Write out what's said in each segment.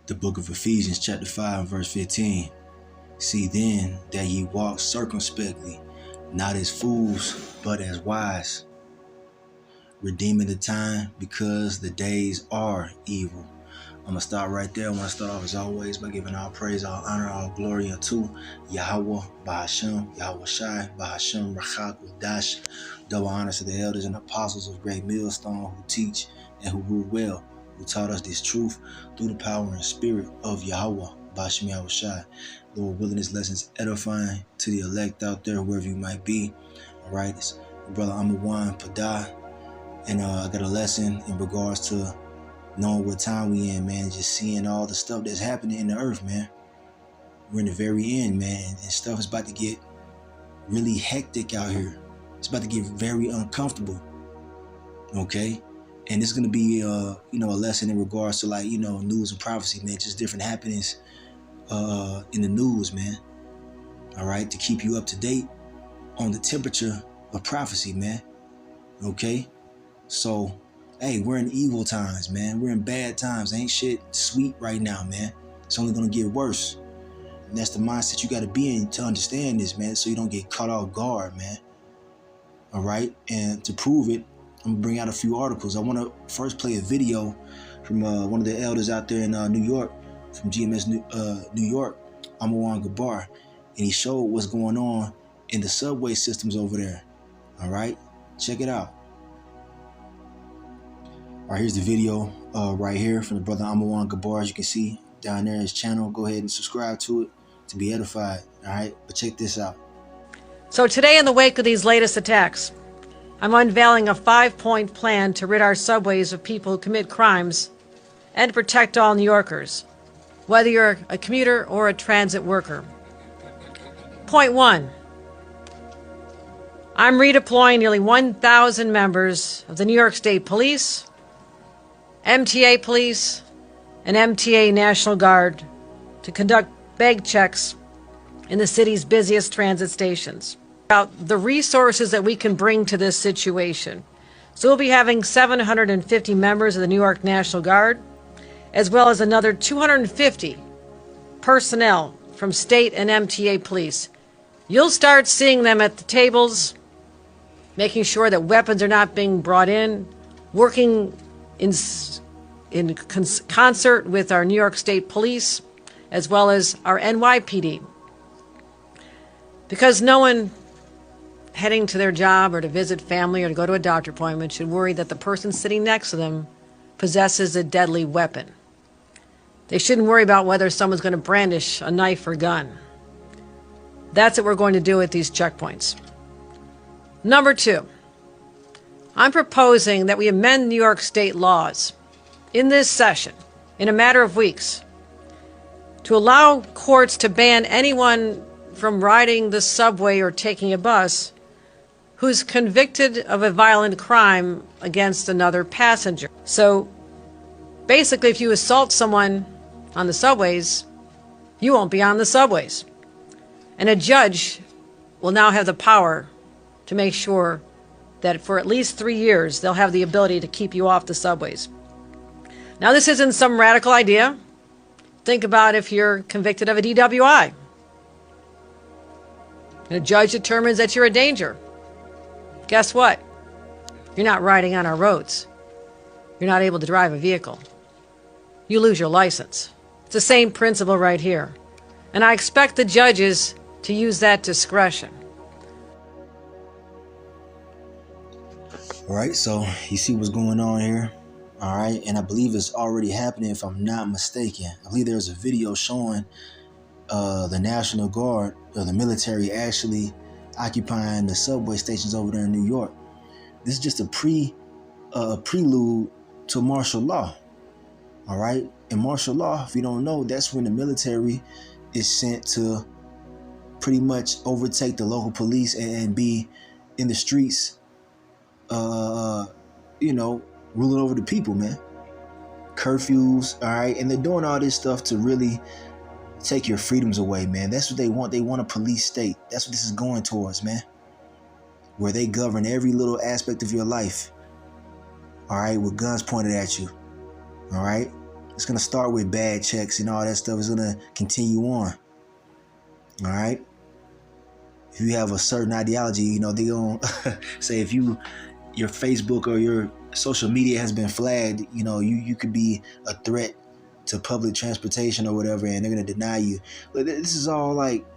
The book of Ephesians chapter 5 and verse 15. See then that ye walk circumspectly, not as fools, but as wise, redeeming the time, because the days are evil. I'm going to stop right there. I want to start off as always by giving all praise, all honor, all glory unto Yahweh, Bahashem, Yahweh Shai, Bahashem, Rachak, Dash. Double honors to the elders and apostles of Great Millstone who teach and who rule well, who taught us this truth through the power and spirit of Yahweh, Bahashem, Yahweh Shai. Lord willing, this lesson's edifying to the elect out there, wherever you might be. All right, it's brother Amawan Padah, and I got a lesson in regards to knowing what time we in, man, just seeing all the stuff that's happening in the earth, man. We're in the very end, man, and stuff is about to get really hectic out here. It's about to get very uncomfortable, okay? And it's gonna be, a lesson in regards to news and prophecy, man, just different happenings in the news, man. All right, to keep you up to date on the temperature of prophecy, man. Okay, so. Hey, we're in evil times, man. We're in bad times. Ain't shit sweet right now, man. It's only gonna get worse. And that's the mindset you gotta be in to understand this, man, so you don't get caught off guard, man. All right, and to prove it, I'm gonna bring out a few articles. I wanna first play a video from one of the elders out there in New York, from GMS New York, Amawan Gabar, and he showed what's going on in the subway systems over there. All right, check it out. All right, here's the video right here from the brother Amawan Gabar. As you can see down there in his channel, go ahead and subscribe to it to be edified. All right, but check this out. So today, in the wake of these latest attacks, I'm unveiling a 5-point plan to rid our subways of people who commit crimes and to protect all New Yorkers, whether you're a commuter or a transit worker. Point 1. I'm redeploying nearly 1,000 members of the New York State Police, MTA Police, and MTA National Guard to conduct bag checks in the city's busiest transit stations. About the resources that we can bring to this situation. So we'll be having 750 members of the New York National Guard, as well as another 250 personnel from state and MTA police. You'll start seeing them at the tables, making sure that weapons are not being brought in, working in concert with our New York State Police, as well as our NYPD. Because no one heading to their job or to visit family or to go to a doctor appointment should worry that the person sitting next to them possesses a deadly weapon. They shouldn't worry about whether someone's going to brandish a knife or gun. That's what we're going to do at these checkpoints. Number 2, I'm proposing that we amend New York State laws in this session, in a matter of weeks, to allow courts to ban anyone from riding the subway or taking a bus who's convicted of a violent crime against another passenger. So basically, if you assault someone on the subways, you won't be on the subways. And a judge will now have the power to make sure that for at least 3 years, they'll have the ability to keep you off the subways. Now, this isn't some radical idea. Think about if you're convicted of a DWI. And a judge determines that you're a danger. Guess what? You're not riding on our roads. You're not able to drive a vehicle. You lose your license. It's the same principle right here. And I expect the judges to use that discretion. All right, so you see what's going on here. All right, and I believe it's already happening, if I'm not mistaken. I believe there's a video showing the National Guard or the military actually occupying the subway stations over there in New York. This is just a prelude to martial law. All right, in martial law, if you don't know, that's when the military is sent to pretty much overtake the local police and be in the streets, ruling over the people, man. Curfews, all right, and they're doing all this stuff to really take your freedoms away, man. That's what they want. They want a police state. That's what this is going towards, man. Where they govern every little aspect of your life, all right, with guns pointed at you, all right? It's gonna start with bad checks and all that stuff. It's gonna continue on. All right. If you have a certain ideology, they gonna say if your Facebook or your social media has been flagged, you could be a threat to public transportation or whatever, and they're gonna deny you. But this is all like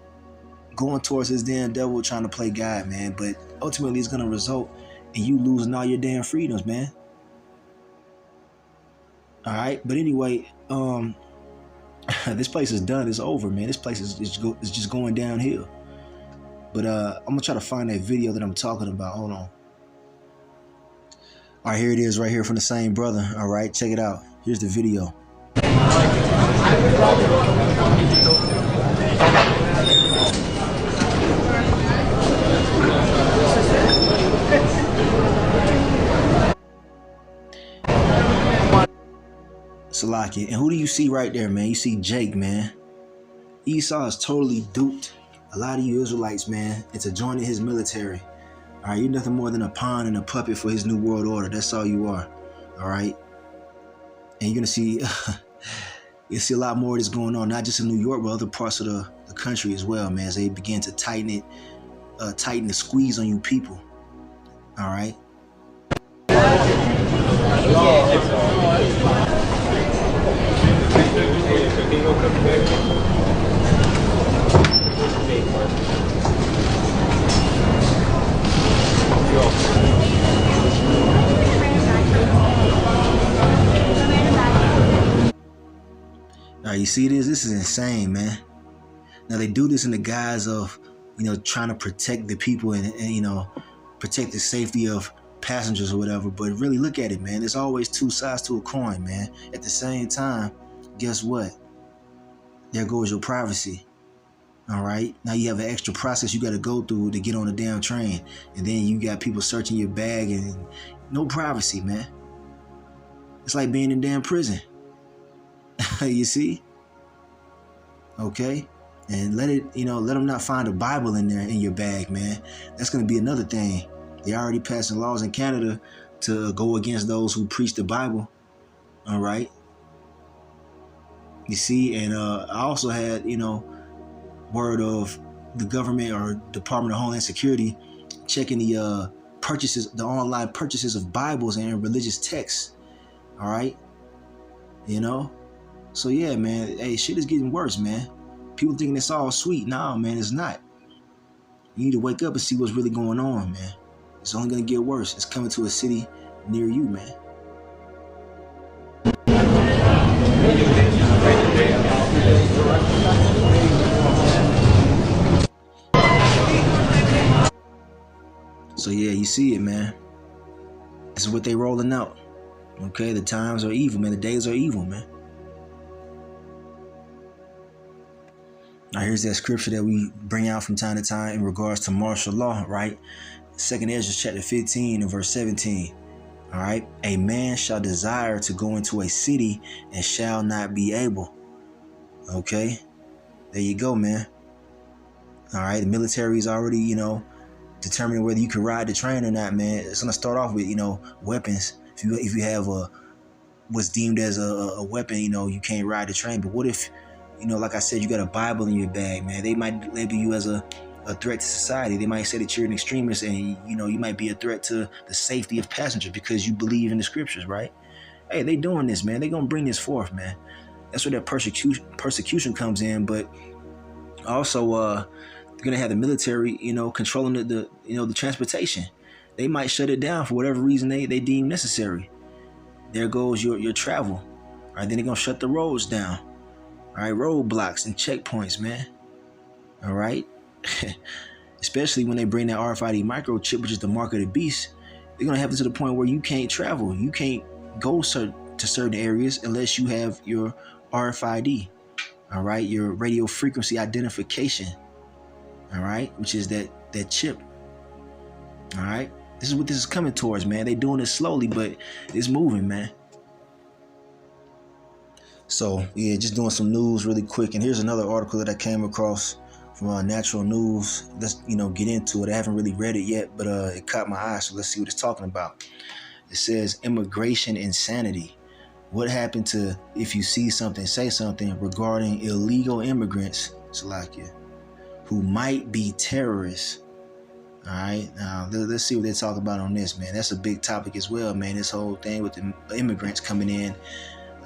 going towards this damn devil trying to play God, man. But ultimately, it's gonna result in you losing all your damn freedoms, man. All right. But anyway, this place is done. It's over, man. This place is just going downhill. But I'm gonna try to find that video that I'm talking about. Hold on. All right, here it is, right here from the same brother. All right, check it out. Here's the video. Salaki. And who do you see right there, man? You see Jake, man. Esau is totally duped a lot of you Israelites, man, into joining his military. All right, you're nothing more than a pawn and a puppet for his new world order. That's all you are. All right. And you're gonna see, you'll see a lot more of this going on, not just in New York, but other parts of the country as well, man. As they begin to tighten the squeeze on you people. All right. All right, you see this? This is insane, man. Now they do this in the guise of, trying to protect the people and protect the safety of passengers or whatever. But really, look at it, man. There's always two sides to a coin, man. At the same time, guess what? There goes your privacy. All right. Now you have an extra process you got to go through to get on the damn train, and then you got people searching your bag and no privacy, man. It's like being in damn prison. You see? Okay. And let them not find a Bible in there in your bag, man. That's going to be another thing. They already passing laws in Canada to go against those who preach the Bible. All right. You see, and I also had, word of the government or Department of Homeland Security checking the online purchases of Bibles and religious texts. All right. So yeah, man, hey, shit is getting worse, man. People thinking it's all sweet. Nah, man, it's not. You need to wake up and see what's really going on, man. It's only going to get worse. It's coming to a city near you, man. So yeah, you see it, man. This is what they rolling out. Okay, the times are evil, man. The days are evil, man. Now here's that scripture that we bring out from time to time in regards to martial law, right? 2nd Ezra chapter 15 and verse 17. All right. A man shall desire to go into a city and shall not be able. Okay. There you go, man. All right. The military is already, determining whether you can ride the train or not, man. It's going to start off with, weapons. If you have what's deemed as a weapon, you can't ride the train. But what if, like I said, you got a Bible in your bag, man? They might label you as a threat to society. They might say that you're an extremist and, you might be a threat to the safety of passengers because you believe in the scriptures, right? Hey, they doing this, man. They going to bring this forth, man. That's where that persecution comes in. But also, they're going to have the military, controlling the transportation. They might shut it down for whatever reason they deem necessary. There goes your travel. All right, then they're going to shut the roads down. All right, roadblocks and checkpoints, man. All right. Especially when they bring that RFID microchip, which is the mark of the beast. They're going to have it to the point where you can't travel. You can't go to certain areas unless you have your RFID. All right, your radio frequency identification. All right, which is that chip. All right. This is what this is coming towards, man. They doing it slowly, but it's moving, man. So, yeah, just doing some news really quick. And here's another article that I came across from Natural News. Let's, get into it. I haven't really read it yet, but it caught my eye. So let's see what it's talking about. It says immigration insanity. What happened to if you see something, say something regarding illegal immigrants, Salakia, who might be terrorists? All right, now let's see what they talk about on this, man. That's a big topic as well, man. This whole thing with the immigrants coming in,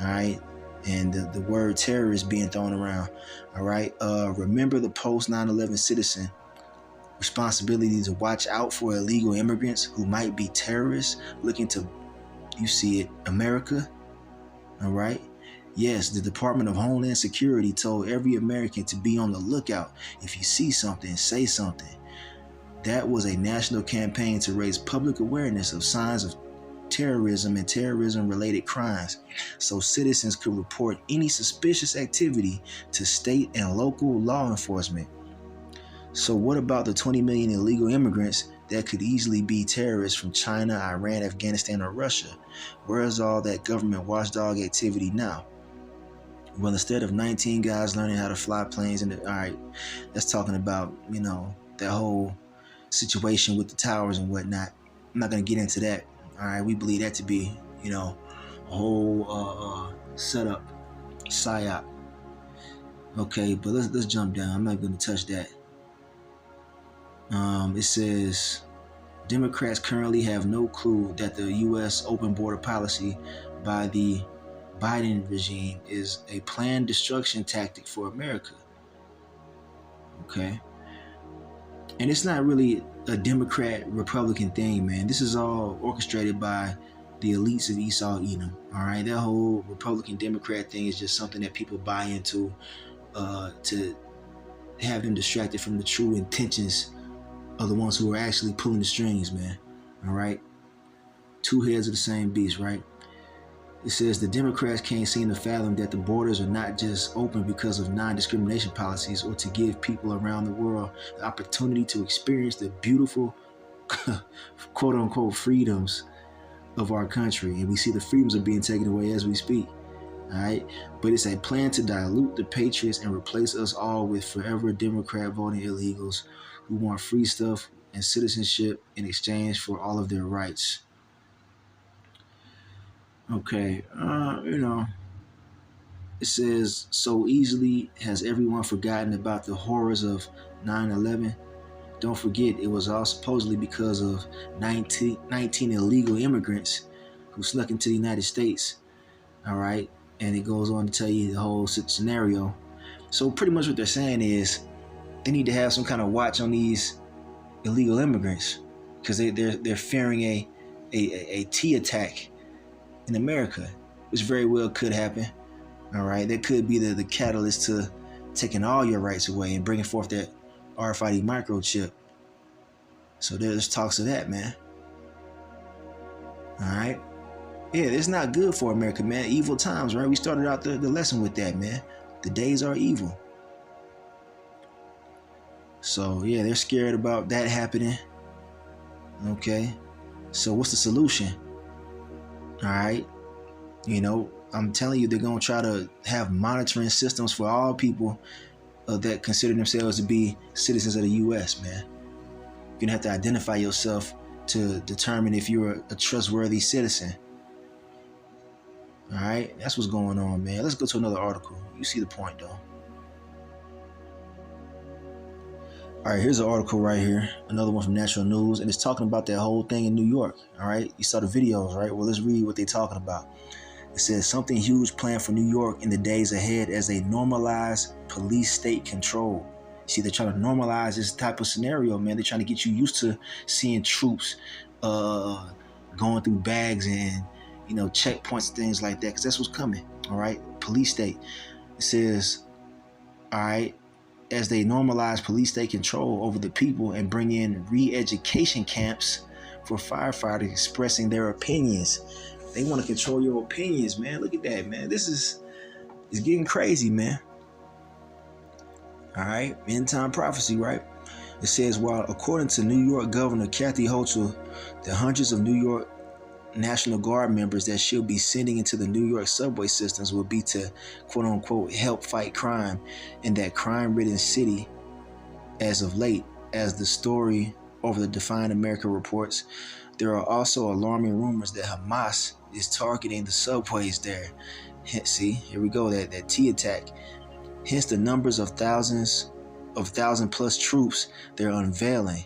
all right, and the word terrorist being thrown around. All right, remember the post 9/11 citizen responsibility to watch out for illegal immigrants who might be terrorists looking to, you see it, America. All right. Yes, the Department of Homeland Security told every American to be on the lookout. If you see something, say something. That was a national campaign to raise public awareness of signs of terrorism and terrorism-related crimes, so citizens could report any suspicious activity to state and local law enforcement. So what about the 20 million illegal immigrants that could easily be terrorists from China, Iran, Afghanistan, or Russia? Where is all that government watchdog activity now? Well, instead of 19 guys learning how to fly planes, all right, that's talking about, that whole situation with the towers and whatnot. I'm not going to get into that. All right, we believe that to be, a whole setup, psyop. Okay, but let's jump down. I'm not going to touch that. It says Democrats currently have no clue that the U.S. open border policy by the Biden regime is a planned destruction tactic for America. Okay. And it's not really a Democrat-Republican thing, man. This is all orchestrated by the elites of Esau Edom. All right. That whole Republican-Democrat thing is just something that people buy into to have them distracted from the true intentions of the ones who are actually pulling the strings, man. All right. Two heads of the same beast, right? It says the Democrats can't seem to fathom that the borders are not just open because of non-discrimination policies or to give people around the world the opportunity to experience the beautiful, quote unquote, freedoms of our country. And we see the freedoms are being taken away as we speak. All right. But it's a plan to dilute the patriots and replace us all with forever Democrat voting illegals who want free stuff and citizenship in exchange for all of their rights. Okay, it says, so easily has everyone forgotten about the horrors of 9/11. Don't forget, it was all supposedly because of 19 illegal immigrants who snuck into the United States. All right, and it goes on to tell you the whole scenario. So pretty much what they're saying is they need to have some kind of watch on these illegal immigrants because they're fearing a T attack in America, which very well could happen. All right, that could be the catalyst to taking all your rights away and bringing forth that RFID microchip. So there's talks of that, man. All right, yeah, it's not good for America, man. Evil times, right? We started out the lesson with that, man. The days are evil. So yeah, they're scared about that happening. Okay, so what's the solution? All right, I'm telling you, they're going to try to have monitoring systems for all people that consider themselves to be citizens of the U.S., man. You're going to have to identify yourself to determine if you're a trustworthy citizen. All right, that's what's going on, man. Let's go to another article. You see the point, though. All right, here's an article right here, another one from Natural News, and it's talking about that whole thing in New York. All right, you saw the videos, right? Well, let's read what they're talking about. It says something huge planned for New York in the days ahead as they normalize police state control. See, they're trying to normalize this type of scenario, man. They're trying to get you used to seeing troops going through bags and, checkpoints and things like that, because that's what's coming. All right, police state. It says, all right, as they normalize police state control over the people and bring in re-education camps for firefighters expressing their opinions. They want to control your opinions, man. Look at that, man. This is getting crazy, man. All right, end time prophecy, right? It says, while according to New York Governor Kathy Hochul, the hundreds of New York National Guard members that she'll be sending into the New York subway systems will be to, quote unquote, help fight crime in that crime-ridden city as of late, as the story over the Define America reports. There are also alarming rumors that Hamas is targeting the subways there. See, here we go, that T attack. Hence the numbers of thousand plus troops they're unveiling.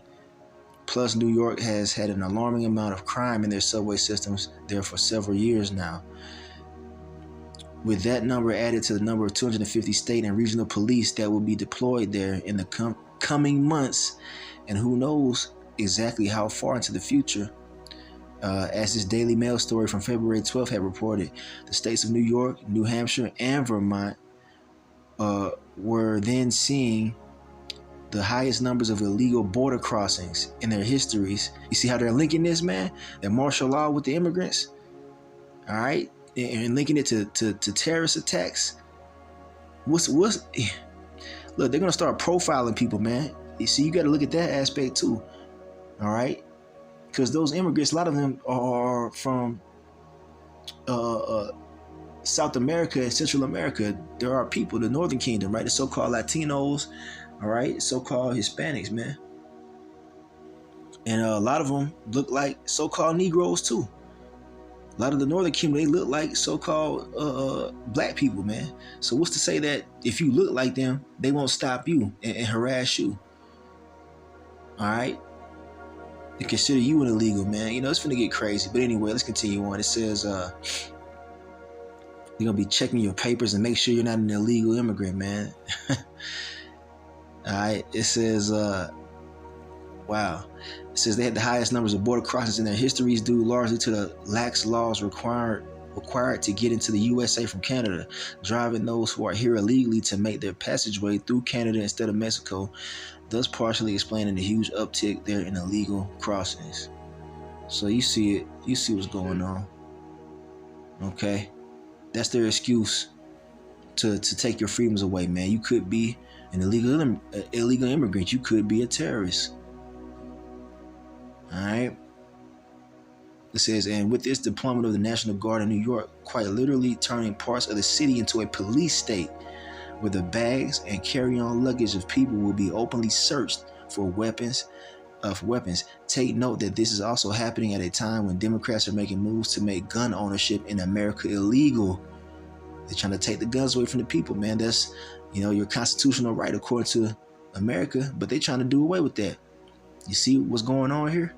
Plus, New York has had an alarming amount of crime in their subway systems there for several years now. With that number added to the number of 250 state and regional police that will be deployed there in the coming months, and who knows exactly how far into the future. As this Daily Mail story from February 12th had reported, the states of New York, New Hampshire, and Vermont were then seeing the highest numbers of illegal border crossings in their histories. You see how they're linking this, man? That martial law with the immigrants, all right, and linking it to terrorist attacks. What's look? They're gonna start profiling people, man. You see, you got to look at that aspect too, all right? Because those immigrants, a lot of them are from South America and Central America. There are people, the Northern Kingdom, right? The so-called Latinos, all right, so-called Hispanics, man. And a lot of them look like so-called Negroes too. A lot of the Northern Kingdom, they look like so-called black people, man. So what's to say that if you look like them, they won't stop you and harass you? All right? They consider you an illegal, man. You know, it's finna get crazy. But anyway, let's continue on. It says you're gonna be checking your papers and make sure you're not an illegal immigrant, man. All right. It says, wow. It says they had the highest numbers of border crossings in their histories due largely to the lax laws required to get into the USA from Canada, driving those who are here illegally to make their passageway through Canada instead of Mexico, thus partially explaining the huge uptick there in illegal crossings. So you see it. You see what's going on. Okay. That's their excuse to take your freedoms away, man. You could be an illegal immigrant. You could be a terrorist. All right. It says, and with this deployment of the National Guard in New York, quite literally turning parts of the city into a police state, where the bags and carry-on luggage of people will be openly searched for weapons. Take note that this is also happening at a time when Democrats are making moves to make gun ownership in America illegal. They're trying to take the guns away from the people, man. That's, your constitutional right according to America, but they're trying to do away with that. You see what's going on here?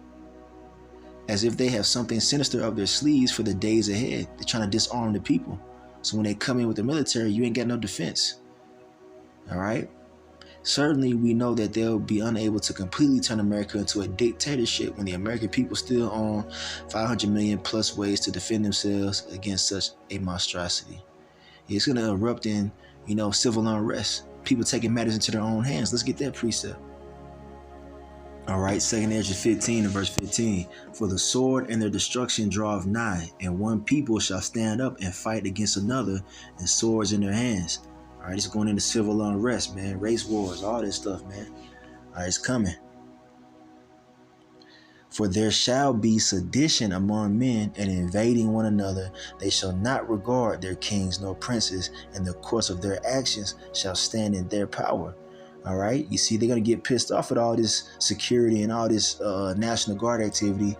As if they have something sinister up their sleeves for the days ahead. They're trying to disarm the people. So when they come in with the military, you ain't got no defense. All right? Certainly, we know that they'll be unable to completely turn America into a dictatorship when the American people still own 500 million plus ways to defend themselves against such a monstrosity. It's going to erupt in, civil unrest. People taking matters into their own hands. Let's get that precept. All right, 2 Ezra 15 and verse 15. For the sword and their destruction draweth nigh, and one people shall stand up and fight against another, and swords in their hands. All right, it's going into civil unrest, man. Race wars, all this stuff, man. All right, it's coming. For there shall be sedition among men, and invading one another. They shall not regard their kings nor princes, and the course of their actions shall stand in their power. All right. You see, they're going to get pissed off at all this security and all this National Guard activity.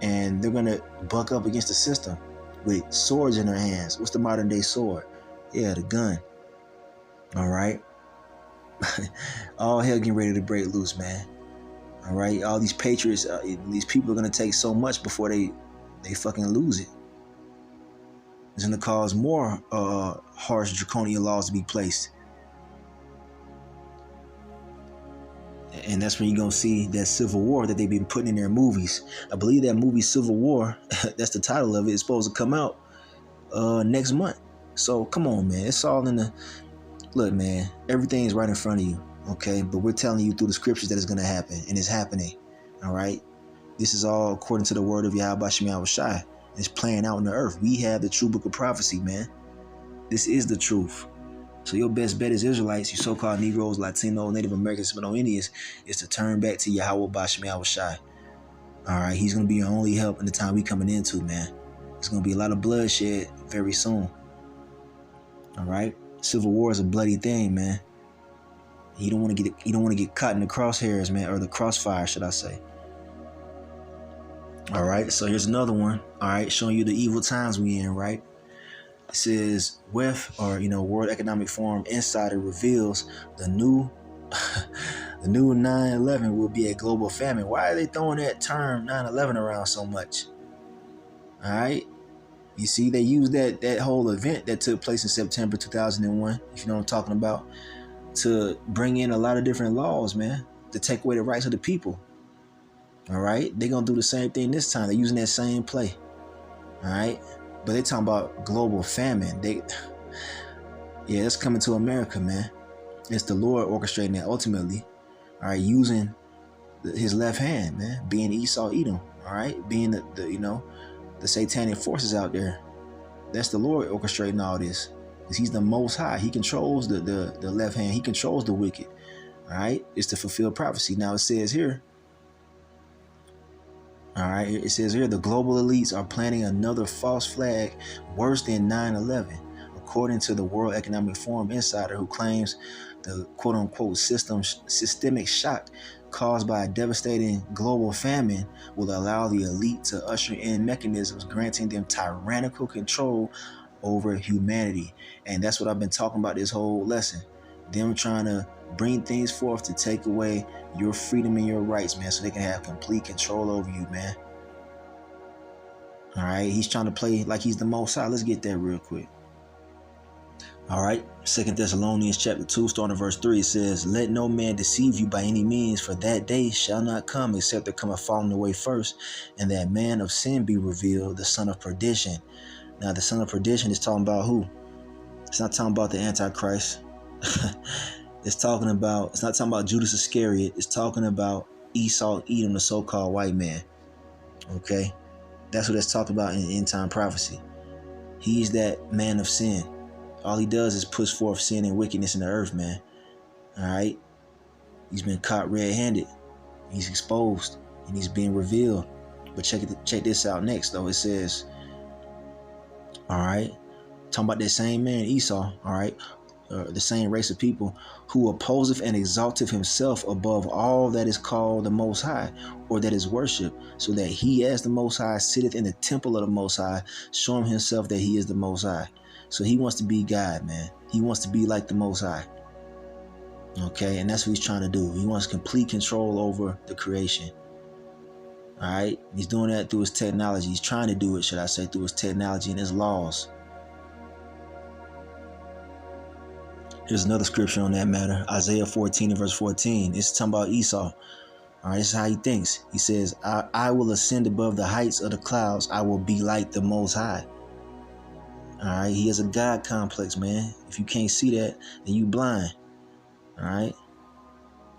And they're going to buck up against the system with swords in their hands. What's the modern day sword? Yeah, the gun. All right. All hell getting ready to break loose, man. All right. All these patriots, these people are going to take so much before they fucking lose it. It's going to cause more harsh draconian laws to be placed. And that's when you're going to see that civil war that they've been putting in their movies. I believe that movie Civil War, that's the title of it, is supposed to come out next month. So come on, man. It's all in the... Look, man, everything's right in front of you, okay? But we're telling you through the scriptures that it's going to happen, and it's happening, all right? This is all according to the word of Yahweh Shem Yahweh Shai. It's playing out in the earth. We have the true book of prophecy, man. This is the truth. So your best bet as Israelites, you so-called Negroes, Latino, Native Americans, Seminole Indians, is to turn back to Yahweh Bashem Yahweh Shai. All right, he's going to be your only help in the time we coming into, man. There's going to be a lot of bloodshed very soon. All right, civil war is a bloody thing, man. You don't want to get caught in the crosshairs, man, or the crossfire, should I say? All right, so here's another one. All right, showing you the evil times we in, right? It says World Economic Forum insider reveals the new the new 9/11 will be a global famine. Why are they throwing that term 9/11 around so much? All right, you see, they use that whole event that took place in September 2001, if you know what I'm talking about, to bring in a lot of different laws, man, to take away the rights of the people. All right, they're gonna do the same thing this time. They're using that same play. All right, but they talking about global famine. It's coming to America, man. It's the Lord orchestrating that ultimately. All right, using his left hand, man, being Esau, Edom. All right, being the satanic forces out there. That's the Lord orchestrating all this. Because he's the Most High. He controls the left hand. He controls the wicked. All right, it's to fulfill prophecy. Now it says here. All right, it says here the global elites are planning another false flag worse than 9/11, according to the World Economic Forum insider, who claims the quote-unquote systemic shock caused by a devastating global famine will allow the elite to usher in mechanisms granting them tyrannical control over humanity. And that's what I've been talking about this whole lesson. Them trying to bring things forth to take away your freedom and your rights, man, so they can have complete control over you, man. All right, he's trying to play like he's the Most High. Let's get that real quick. All right, 2 Thessalonians chapter 2, starting verse 3, it says, "Let no man deceive you by any means, for that day shall not come except there come a falling away first, and that man of sin be revealed, the son of perdition." Now, the son of perdition is talking about who? It's not talking about the Antichrist. It's not talking about Judas Iscariot. It's talking about Esau, Edom, the so-called white man. Okay, that's what it's talking about in end time prophecy. He's that man of sin. All he does is push forth sin and wickedness in the earth, man. All right, he's been caught red-handed. He's exposed and he's being revealed. But check this out next, though. It says, all right, talking about that same man Esau. All right. The same race of people, who opposeth and exalteth himself above all that is called the Most High, or that is worshipped, so that he as the Most High sitteth in the temple of the Most High, showing himself that he is the Most High. So he wants to be God, man. He wants to be like the Most High. Okay, and that's what he's trying to do. He wants complete control over the creation. All right, he's doing that through his technology. He's trying to do it, should I say, through his technology and his laws. Here's another scripture on that matter. Isaiah 14 and verse 14. It's talking about Esau. All right, this is how he thinks. He says, I will ascend above the heights of the clouds. I will be like the Most High. All right, he has a God complex, man. If you can't see that, then you blind. All right.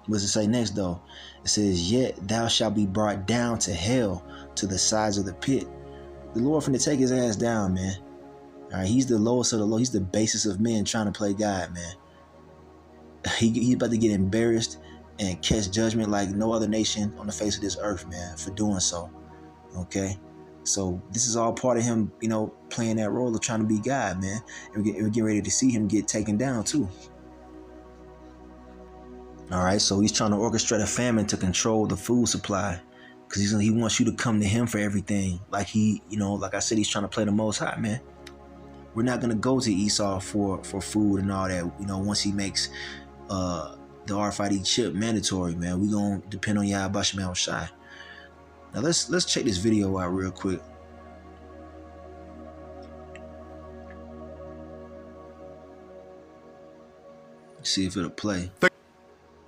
What does it say next, though? It says, "Yet thou shalt be brought down to hell, to the sides of the pit." The Lord finna take his ass down, man. All right, he's the lowest of the low. He's the basis of men trying to play God, man. He's about to get embarrassed and catch judgment like no other nation on the face of this earth, man, for doing so. Okay, so this is all part of him, playing that role of trying to be God, man. And we're getting ready to see him get taken down too. All right, so he's trying to orchestrate a famine to control the food supply, because he wants you to come to him for everything. Like like I said, he's trying to play the Most High, man. We're not gonna go to Esau for food and all that. Once he makes the RFID chip mandatory, man, we gonna depend on Yahweh Shem Shai. Now let's check this video out real quick. See if it'll play.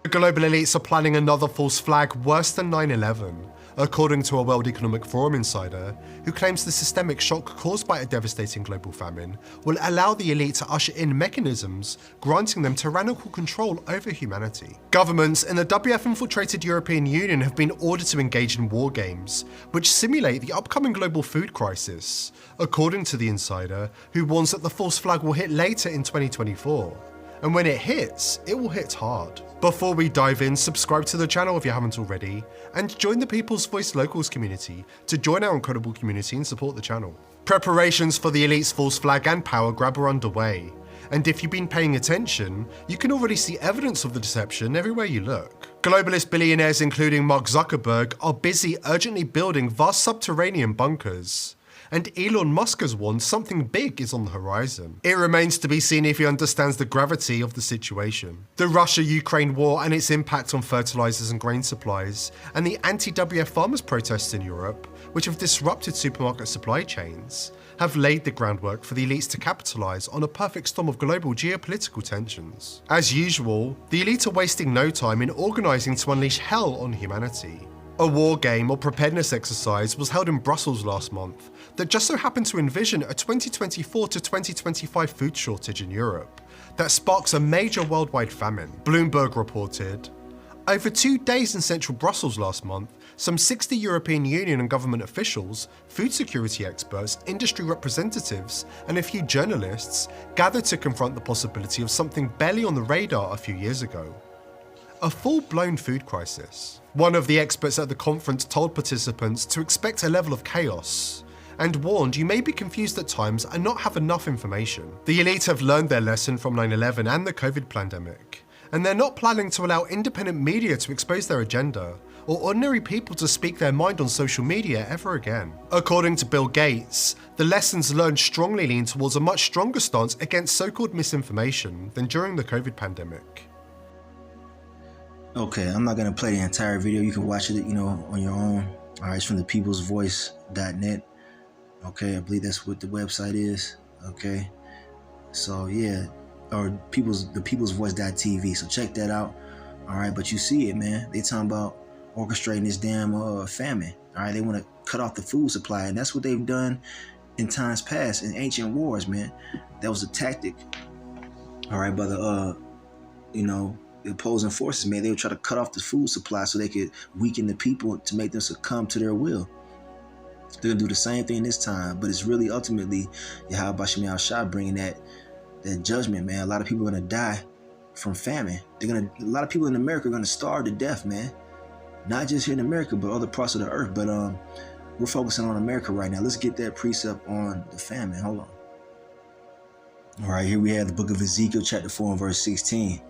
The global elites are planning another false flag worse than 9/11, according to a World Economic Forum insider who claims the systemic shock caused by a devastating global famine will allow the elite to usher in mechanisms granting them tyrannical control over humanity. Governments in the WF-infiltrated European Union have been ordered to engage in war games, which simulate the upcoming global food crisis, according to the insider, who warns that the false flag will hit later in 2024. And when it hits, it will hit hard. Before we dive in, subscribe to the channel if you haven't already, and join the People's Voice Locals community to join our incredible community and support the channel. Preparations for the elite's false flag and power grab are underway. And if you've been paying attention, you can already see evidence of the deception everywhere you look. Globalist billionaires including Mark Zuckerberg are busy urgently building vast subterranean bunkers. And Elon Musk has warned something big is on the horizon. It remains to be seen if he understands the gravity of the situation. The Russia-Ukraine war and its impact on fertilizers and grain supplies, and the anti-WF farmers protests in Europe, which have disrupted supermarket supply chains, have laid the groundwork for the elites to capitalize on a perfect storm of global geopolitical tensions. As usual, the elite are wasting no time in organizing to unleash hell on humanity. A war game or preparedness exercise was held in Brussels last month that just so happened to envision a 2024 to 2025 food shortage in Europe that sparks a major worldwide famine. Bloomberg reported, over 2 days in central Brussels last month, some 60 European Union and government officials, food security experts, industry representatives, and a few journalists gathered to confront the possibility of something barely on the radar a few years ago. A full-blown food crisis. One of the experts at the conference told participants to expect a level of chaos, and warned you may be confused at times and not have enough information. The elite have learned their lesson from 9/11 and the COVID pandemic, and they're not planning to allow independent media to expose their agenda, or ordinary people to speak their mind on social media ever again. According to Bill Gates, the lessons learned strongly lean towards a much stronger stance against so-called misinformation than during the COVID pandemic. Okay, I'm not gonna play the entire video. You can watch it, on your own. All right, it's from thepeoplesvoice.net. Okay, I believe that's what the website is. Okay, so yeah, or thepeoplesvoice.tv. So check that out. All right, but you see it, man. They talking about orchestrating this damn famine. All right, they want to cut off the food supply, and that's what they've done in times past in ancient wars, man. That was a tactic. All right, by the the opposing forces, man. They would try to cut off the food supply so they could weaken the people to make them succumb to their will. They're gonna do the same thing this time, but it's really ultimately Yahweh Shem Shah bringing that judgment, man. A lot of people are gonna die from famine. A lot of people in America are gonna starve to death, man. Not just here in America, but other parts of the earth. But we're focusing on America right now. Let's get that precept on the famine. Hold on. All right, here we have the book of Ezekiel, chapter 4 and verse 16.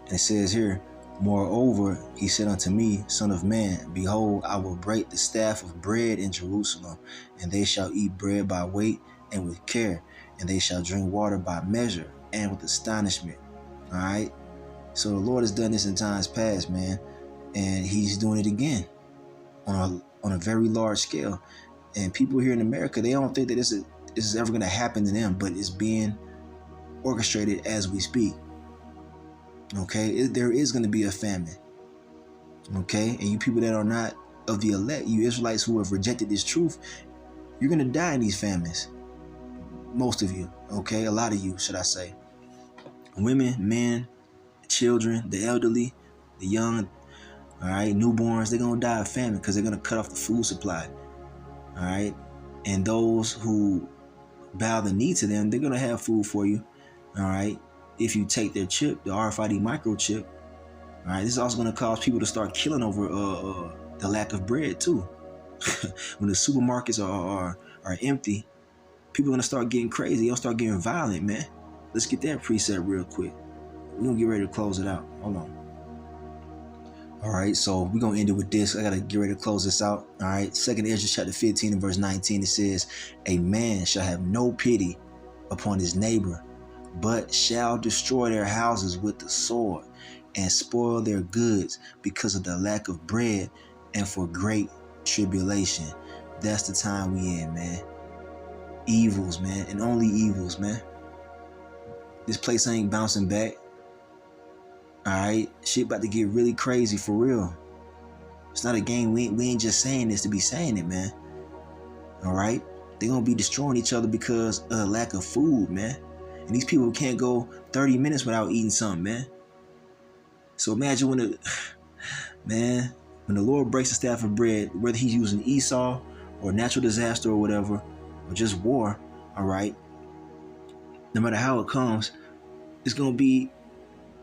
And it says here, moreover, he said unto me, Son of man, behold, I will break the staff of bread in Jerusalem, and they shall eat bread by weight and with care, and they shall drink water by measure and with astonishment. All right. So the Lord has done this in times past, man, and he's doing it again on a very large scale. And people here in America, they don't think that this is ever going to happen to them, but it's being orchestrated as we speak. Okay, there is going to be a famine. Okay, and you people that are not of the elect, you Israelites who have rejected this truth, you're going to die in these famines. Most of you, okay, a lot of you, should I say. Women, men, children, the elderly, the young, all right, newborns, they're going to die of famine because they're going to cut off the food supply. All right, and those who bow the knee to them, they're going to have food for you. All right. If you take their chip, the RFID microchip, all right, this is also going to cause people to start killing over the lack of bread too. When the supermarkets are empty, people are going to start getting crazy. They'll start getting violent, man. Let's get that preset real quick. We're going to get ready to close it out. Hold on. All right, so we're going to end it with this. I got to get ready to close this out. All right, 2nd Ezra chapter 15 and verse 19, it says, a man shall have no pity upon his neighbor, but shall destroy their houses with the sword and spoil their goods because of the lack of bread and for great tribulation. That's the time we in, man. Evils, man, and only evils, man. This place ain't bouncing back. All right, shit about to get really crazy for real. It's not a game. We ain't just saying this to be saying it, man. All right, they're gonna be destroying each other because of the lack of food, man. And these people can't go 30 minutes without eating something, man. So imagine when the Lord breaks the staff of bread, whether he's using Esau or natural disaster or whatever, or just war, all right, no matter how it comes, it's going to be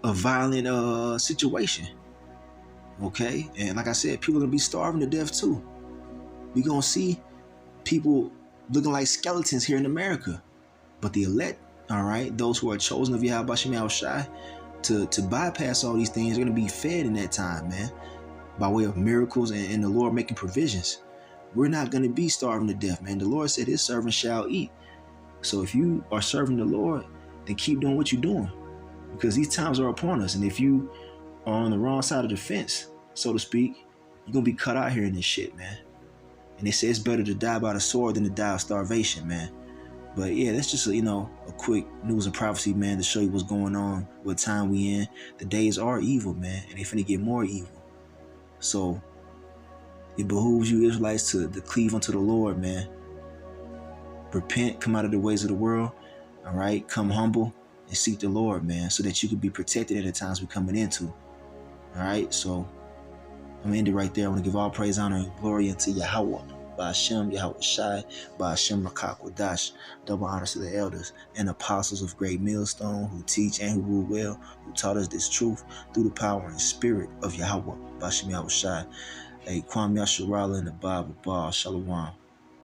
a violent situation, okay? And like I said, people are going to be starving to death too. We're going to see people looking like skeletons here in America. But the elect, All right, those who are chosen of Yahweh Bashem Yahushai to bypass all these things are going to be fed in that time, man, by way of miracles and the Lord making provisions. We're not going to be starving to death, man. The Lord said his servant shall eat. So if you are serving the Lord, then keep doing what you're doing, because these times are upon us. And if you are on the wrong side of the fence, so to speak, you're going to be cut out here in this shit, man. And they say it's better to die by the sword than to die of starvation, man. But yeah, that's just a quick news and prophecy, man, to show you what's going on, what time we in. The days are evil, man, and they finna get more evil. So it behooves you Israelites to cleave unto the Lord, man. Repent, come out of the ways of the world, all right? Come humble and seek the Lord, man, so that you can be protected in the times we're coming into, all right? So I'm gonna end it right there. I want to give all praise, honor, and glory unto Yahweh, by Hashem, Yahweh Shai, by Hashem Rakak Wadash. Double honors to the elders and apostles of Great Millstone who teach and who rule well, who taught us this truth through the power and spirit of Yahweh, by Hashem Yahweh Shai. Hey, Kwam Yasharala in the Bible, Shalom.